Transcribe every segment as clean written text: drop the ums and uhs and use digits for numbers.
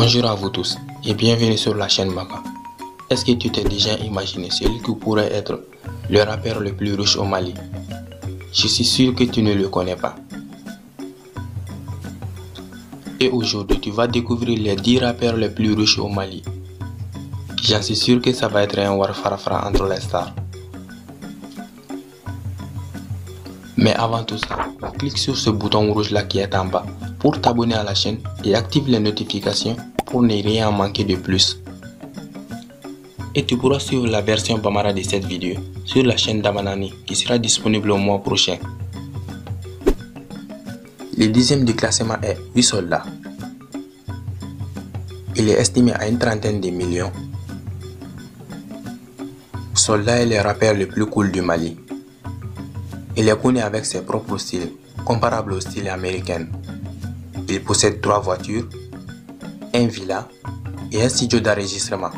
Bonjour à vous tous et bienvenue sur la chaîne Mapa. Est-ce que tu t'es déjà imaginé celui qui pourrait être le rappeur le plus riche au Mali? Je suis sûr que tu ne le connais pas. Et aujourd'hui, tu vas découvrir les 10 rappeurs les plus riches au Mali. J'en suis sûr que ça va être un war farafra entre les stars. Mais avant tout ça, clique sur ce bouton rouge là qui est en bas pour t'abonner à la chaîne et active les notifications pour ne rien manquer de plus. Et tu pourras suivre la version Bambara de cette vidéo sur la chaîne d'Amanani qui sera disponible au mois prochain. Le 10e du classement est 8 soldats. Il est estimé à une trentaine de millions. Soldat est le rappeur le plus cool du Mali. Il est connu avec ses propres styles, comparables au style américain. Il possède 3 voitures, un villa et un studio d'enregistrement.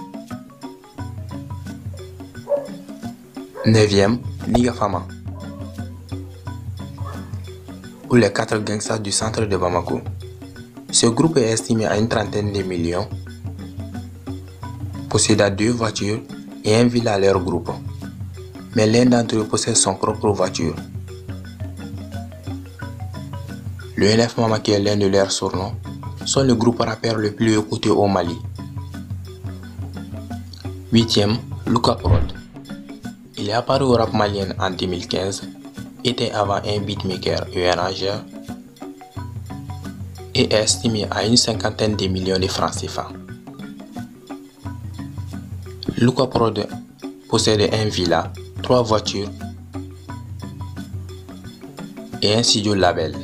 9e, Niga Fama, ou les 4 gangsters du centre de Bamako. Ce groupe est estimé à une trentaine de millions, possédant 2 voitures et un villa à leur groupe, mais l'un d'entre eux possède son propre voiture. Le NF Mama, qui est l'un de leurs surnoms, sont le groupe rappeur le plus écouté au Mali. 8e, Luka Prod. Il est apparu au rap malien en 2015, était avant un beatmaker et arrangeur, et est estimé à une cinquantaine de millions de francs CFA. Luka Prod possède un villa, 3 voitures et un studio label.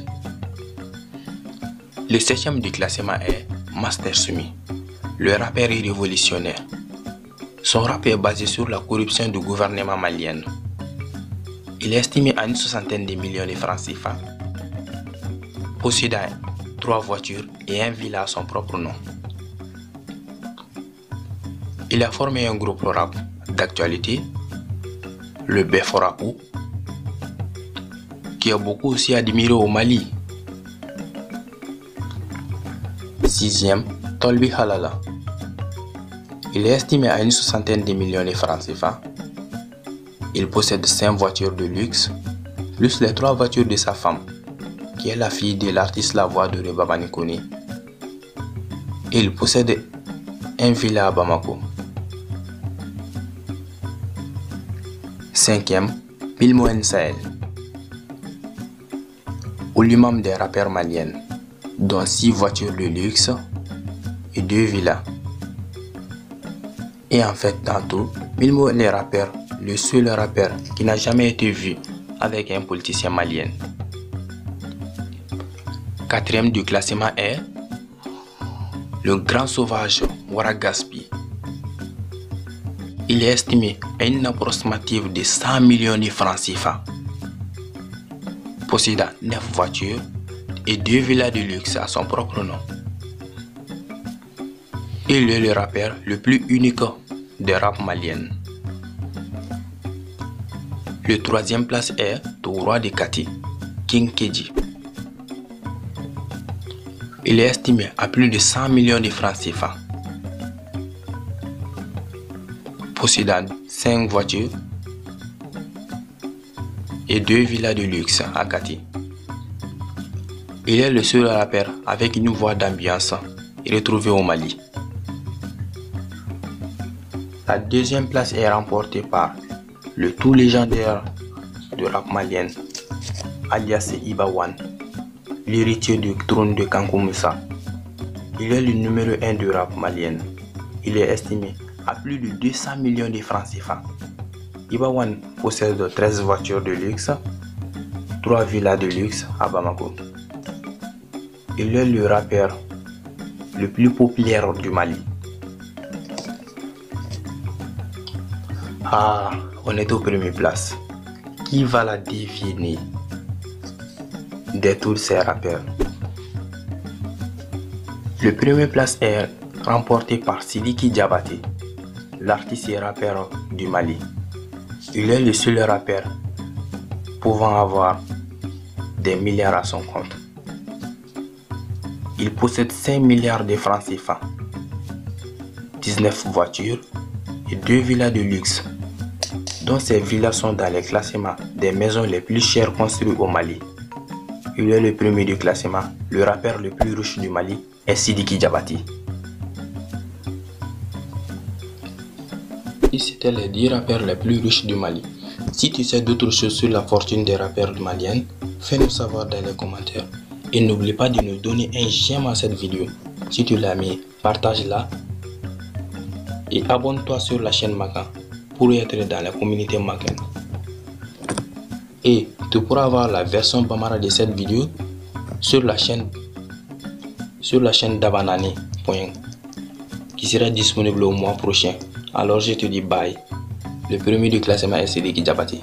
Le 7e du classement est Master Sumi, le rappeur est révolutionnaire. Son rap est basé sur la corruption du gouvernement malien. Il est estimé à une soixantaine de millions de francs CFA, possédant 3 voitures et un villa à son propre nom. Il a formé un groupe rap d'actualité, le Beforapou, qui est beaucoup aussi admiré au Mali. 6e, Tolbi Halala. Il est estimé à une soixantaine de millions de francs CFA. Il possède 5 voitures de luxe, plus les 3 voitures de sa femme, qui est la fille de l'artiste La Voix de Reba Banikoni. Il possède un villa à Bamako. 5e, Bilmoen Sahel, ou l'imam des rappeurs maliens, dont 6 voitures de luxe et 2 villas. Et en fait, dans tout, Bilmo est le seul rappeur qui n'a jamais été vu avec un politicien malien. 4e du classement est le grand sauvage Waragaspi. Il est estimé à une approximative de 100 millions de francs CFA, possédant 9 voitures et 2 villas de luxe à son propre nom. Il est le rappeur le plus unique de rap malien. Le 3e place est au roi de Kati, King Keji. Il est estimé à plus de 100 millions de francs CFA, possédant 5 voitures et 2 villas de luxe à Kati. Il est le seul rappeur avec une voix d'ambiance retrouvée au Mali. La 2e place est remportée par le tout légendaire de rap malien, alias Ibawan, l'héritier du trône de Kankou Moussa. Il est le numéro 1 du rap malien. Il est estimé à plus de 200 millions de francs CFA. Ibawan possède 13 voitures de luxe, 3 villas de luxe à Bamako. Il est le rappeur le plus populaire du Mali. Ah, on est aux premières places. Qui va la deviner de tous ces rappeurs? Le premier place est remporté par Sidiki Diabaté, l'artiste et rappeur du Mali. Il est le seul rappeur pouvant avoir des milliards à son compte. Il possède 5 milliards de francs CFA 19 voitures et 2 villas de luxe, dont ces villas sont dans les classements des maisons les plus chères construites au Mali. Il est le premier du classement. Le rappeur le plus riche du Mali est Sidiki Diabaté. Et c'était les 10 rappeurs les plus riches du Mali. Si tu sais d'autres choses sur la fortune des rappeurs maliens, fais-nous savoir dans les commentaires. Et n'oublie pas de nous donner un j'aime à cette vidéo. Si tu l'as aimé, partage-la. Et abonne-toi sur la chaîne Makan pour être dans la communauté Makan. Et tu pourras avoir la version Bambara de cette vidéo sur la chaîne Dabanani, qui sera disponible au mois prochain. Alors je te dis bye. Le premier du classement est Sidiki Diabaté.